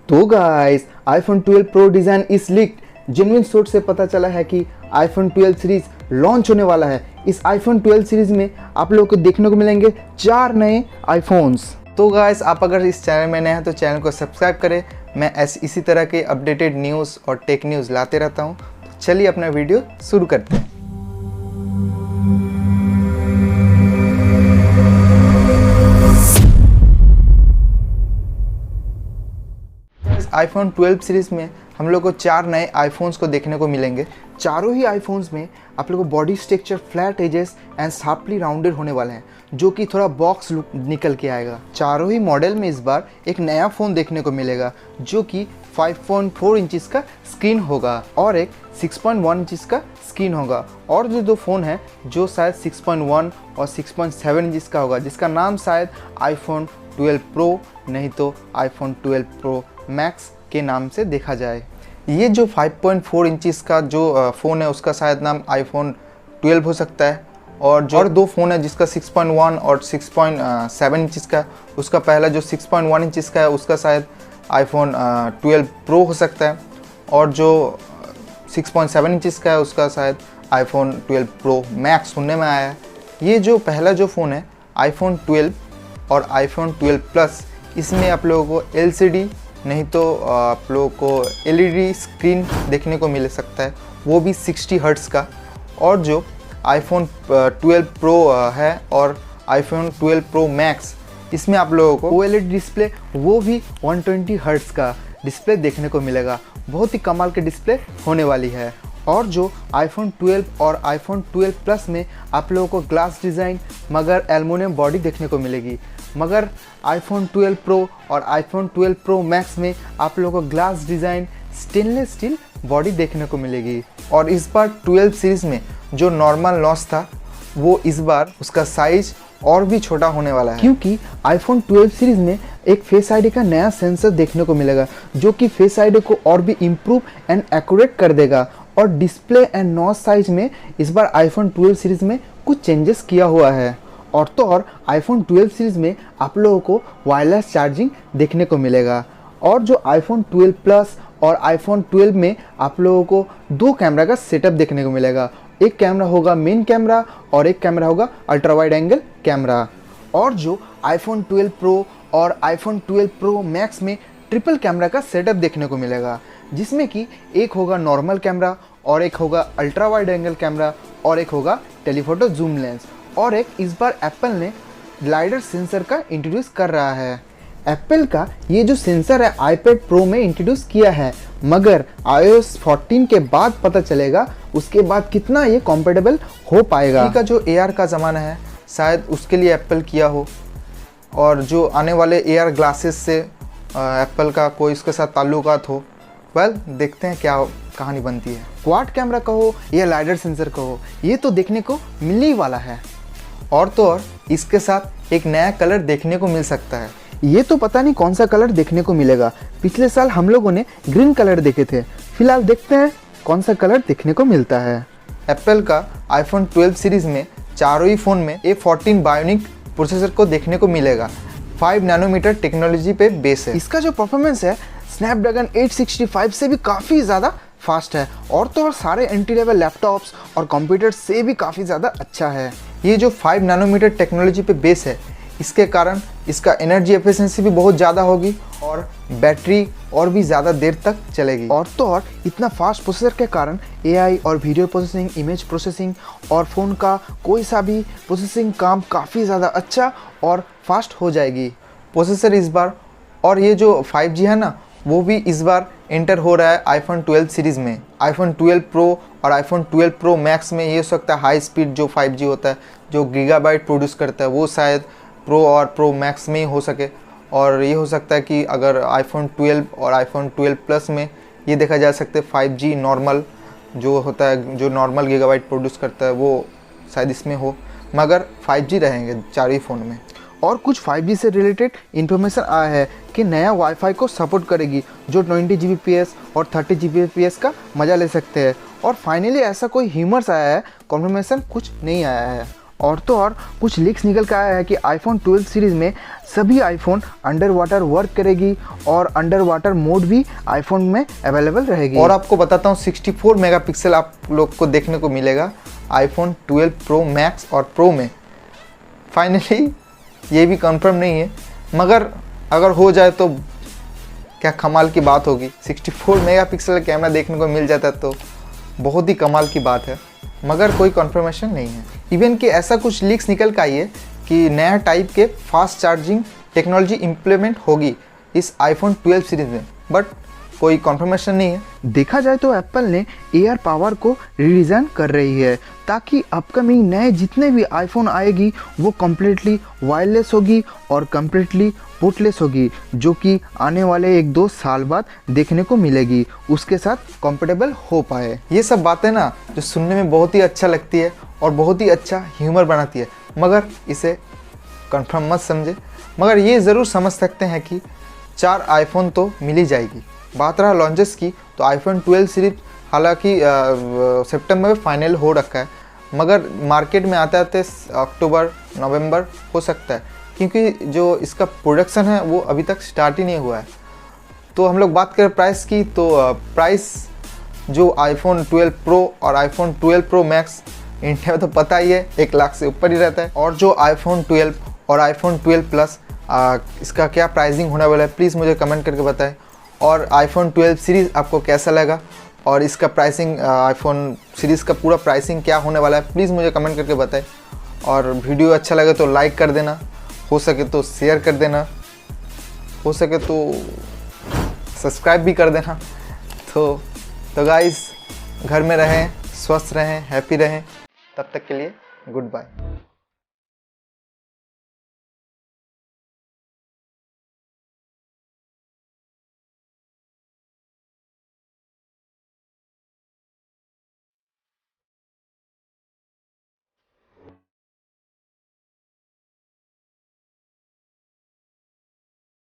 तो guys iPhone 12 Pro design इस leaked genuine source से पता चला है कि iPhone 12 सीरीज लॉन्च होने वाला है। इस iPhone 12 सीरीज में आप लोगों को देखने को मिलेंगे 4 नए iPhones। तो गाइस आप अगर इस चैनल में नए हैं तो चैनल को सब्सक्राइब करें। मैं इसी तरह के अपडेटेड न्यूज़ और टेक न्यूज़ लाते रहता हूँ। तो चलिए अपना वीडियो शुरू करते हैं। iPhone 12 सीरीज़ में हम लोग को 4 नए आईफोन्स को देखने को मिलेंगे। चारों ही आईफोन्स में आप लोग को body structure flat edges and sharply rounded होने वाले हैं, जो कि थोड़ा बॉक्स लुक निकल के आएगा। चारों ही मॉडल में इस बार एक नया फ़ोन देखने को मिलेगा, जो कि 5.4 इंचज़ का स्क्रीन होगा और एक 6.1 इंचज़ का स्क्रीन होगा। और जो दो फ़ोन है जो शायद 6.1 और 6.7 इंचज़ का होगा, जिसका नाम शायद iPhone 12 Pro नहीं तो iPhone 12 Pro Max के नाम से देखा जाए। ये जो 5.4 इंचज़ का जो फ़ोन है उसका शायद नाम iPhone 12 हो सकता है, और दो फ़ोन है जिसका 6.1 और 6.7 इंचज़ का, उसका पहला जो 6.1 इंचज़ का है उसका शायद iPhone 12 Pro हो सकता है, और जो 6.7 इंचज़ का है उसका शायद iPhone 12 Pro Max सुनने में आया है। ये जो पहला जो फ़ोन है iPhone 12 और iPhone 12 Plus, इसमें आप लोगों को LCD नहीं तो आप लोगों को LED स्क्रीन देखने को मिल सकता है, वो भी 60 हर्ट्ज़ का। और जो iPhone 12 Pro है और iPhone 12 Pro Max, इसमें आप लोगों को OLED डिस्प्ले, वो भी 120 हर्ट्ज़ का डिस्प्ले देखने को मिलेगा। बहुत ही कमाल के डिस्प्ले होने वाली है। और जो iPhone 12 और iPhone 12 Plus में आप लोगों को ग्लास डिज़ाइन मगर एल्युमिनियम बॉडी देखने को मिलेगी, मगर iPhone 12 Pro और iPhone 12 Pro Max में आप लोगों को glass design stainless steel body देखने को मिलेगी। और इस बार 12 सीरीज़ में जो नॉर्मल लॉन्च था, वो इस बार उसका साइज और भी छोटा होने वाला है, क्योंकि iPhone 12 सीरीज़ में एक फेस आईडी का नया सेंसर देखने को मिलेगा, जो कि फेस आईडी को और भी इम्प्रूव एंड एक्यूरेट कर देगा। और डिस्प्ले एंड नॉच साइज में इस बार iPhone 12 सीरीज़ में कुछ चेंजेस किया हुआ है। और तो और iPhone 12 सीरीज़ में आप लोगों को वायरलेस चार्जिंग देखने को मिलेगा। और जो iPhone 12 Plus और iPhone 12 में आप लोगों को दो कैमरा का सेटअप देखने को मिलेगा। एक कैमरा होगा मेन कैमरा और एक कैमरा होगा अल्ट्रा वाइड एंगल कैमरा। और जो iPhone 12 Pro और iPhone 12 Pro Max में ट्रिपल कैमरा का सेटअप देखने को मिलेगा, जिसमें कि एक होगा नॉर्मल कैमरा और एक होगा अल्ट्रा वाइड एंगल कैमरा और एक होगा टेलीफोटो जूम लेंस। और एक इस बार एप्पल ने लाइडर सेंसर का इंट्रोड्यूस कर रहा है। एप्पल का ये जो सेंसर है iPad Pro में इंट्रोड्यूस किया है, मगर iOS 14 के बाद पता चलेगा उसके बाद कितना ये कॉम्पेटेबल हो पाएगा। इनका जो AR का ज़माना है शायद उसके लिए एप्पल किया हो, और जो आने वाले AR ग्लासेस से एप्पल का कोई इसके साथ ताल्लुकात हो। वेल, देखते हैं क्या कहानी बनती है। क्वाड कैमरा कहो या लाइडर सेंसर कहो, ये तो देखने को मिलने ही वाला है। और तो और इसके साथ एक नया कलर देखने को मिल सकता है। ये तो पता नहीं कौन सा कलर देखने को मिलेगा। पिछले साल हम लोगों ने ग्रीन कलर देखे थे, फिलहाल देखते हैं कौन सा कलर देखने को मिलता है। एप्पल का iPhone 12 सीरीज़ में चारों ही फ़ोन में A14 बायोनिक प्रोसेसर को देखने को मिलेगा। 5 नैनोमीटर टेक्नोलॉजी पे बेस है। इसका जो परफॉर्मेंस है स्नैपड्रैगन 865 से भी काफ़ी ज़्यादा फास्ट है, और तो और सारे एंट्री लेवल लैपटॉप्स और कंप्यूटर से भी काफ़ी ज़्यादा अच्छा है। ये जो 5 नैनोमीटर टेक्नोलॉजी पे बेस है, इसके कारण इसका एनर्जी एफिशिएंसी भी बहुत ज़्यादा होगी और बैटरी और भी ज़्यादा देर तक चलेगी। और तो और इतना फास्ट प्रोसेसर के कारण AI और वीडियो प्रोसेसिंग, इमेज प्रोसेसिंग और फ़ोन का कोई सा भी प्रोसेसिंग काम काफ़ी ज़्यादा अच्छा और फास्ट हो जाएगी। प्रोसेसर इस बार, और ये जो 5G है ना, वो भी इस बार एंटर हो रहा है iPhone 12 सीरीज़ में। iPhone 12 Pro और iPhone 12 Pro Max में ये हो सकता है हाई स्पीड जो 5G होता है, जो गीगाबाइट प्रोड्यूस करता है, वो शायद Pro और Pro Max में ही हो सके। और ये हो सकता है कि अगर iPhone 12 और iPhone 12 Plus में ये देखा जा सकता है 5G नॉर्मल जो होता है, जो नॉर्मल गीगाबाइट प्रोड्यूस करता है, वो शायद इसमें हो, मगर 5G रहेंगे चार ही फ़ोन में। और कुछ 5G से रिलेटेड इन्फॉर्मेशन आया है कि नया वाईफाई को सपोर्ट करेगी, जो 20 Gbps और 30 Gbps का मज़ा ले सकते हैं। और फाइनली ऐसा कोई ह्यूमर्स आया है, कॉन्फर्मेशन कुछ नहीं आया है। और तो और कुछ लीक्स निकल के आया है कि आईफोन 12 सीरीज़ में सभी आईफोन अंडर वाटर वर्क करेगी और अंडर वाटर मोड भी आईफोन में अवेलेबल रहेगी। और आपको बताता हूँ 64 मेगापिक्सल आप लोग को देखने को मिलेगा आईफोन 12 प्रो मैक्स और प्रो में। फाइनली ये भी कंफर्म नहीं है, मगर अगर हो जाए तो क्या कमाल की बात होगी। 64 मेगापिक्सल कैमरा देखने को मिल जाता तो बहुत ही कमाल की बात है, मगर कोई कंफर्मेशन नहीं है। इवन कि ऐसा कुछ लीक्स निकल के आई है कि नया टाइप के फास्ट चार्जिंग टेक्नोलॉजी इम्प्लीमेंट होगी इस आईफोन 12 सीरीज़ में, बट कोई कंफर्मेशन नहीं है। देखा जाए तो एप्पल ने एआर पावर को रिडिज़ाइन कर रही है ताकि अपकमिंग नए जितने भी आईफोन आएगी वो कम्प्लीटली वायरलेस होगी और कम्प्लीटली बूटलेस होगी, जो कि आने वाले 1-2 साल बाद देखने को मिलेगी, उसके साथ कंफर्टेबल हो पाए। ये सब बातें ना जो सुनने में बहुत ही अच्छा लगती है और बहुत ही अच्छा ह्यूमर बनाती है, मगर इसे कंफर्म मत समझे। मगर ये ज़रूर समझ सकते हैं कि 4 आईफोन तो मिल ही जाएगी। बात रहा लॉन्चेस की, तो आईफोन 12 सीरीज हालांकि सितंबर में फाइनल हो रखा है, मगर मार्केट में आते आते अक्टूबर नवंबर हो सकता है, क्योंकि जो इसका प्रोडक्शन है वो अभी तक स्टार्ट ही नहीं हुआ है। तो हम लोग बात करें प्राइस की, तो प्राइस जो आईफोन 12 प्रो और आईफोन 12 प्रो मैक्स इंडिया में तो पता ही है 1 लाख से ऊपर ही रहता है। और जो आईफोन 12 और आईफोन 12 प्लस इसका क्या प्राइसिंग होने वाला है प्लीज़ मुझे कमेंट करके बताएं। और आईफोन 12 सीरीज़ आपको कैसा लगा और इसका प्राइसिंग आईफोन सीरीज़ का पूरा प्राइसिंग क्या होने वाला है प्लीज़ मुझे कमेंट करके बताएं। और वीडियो अच्छा लगे तो लाइक कर देना, हो सके तो शेयर कर देना, हो सके तो सब्सक्राइब भी कर देना। तो गाइस घर में रहें, स्वस्थ रहें, हैप्पी रहें, तब तक के लिए गुड बाय।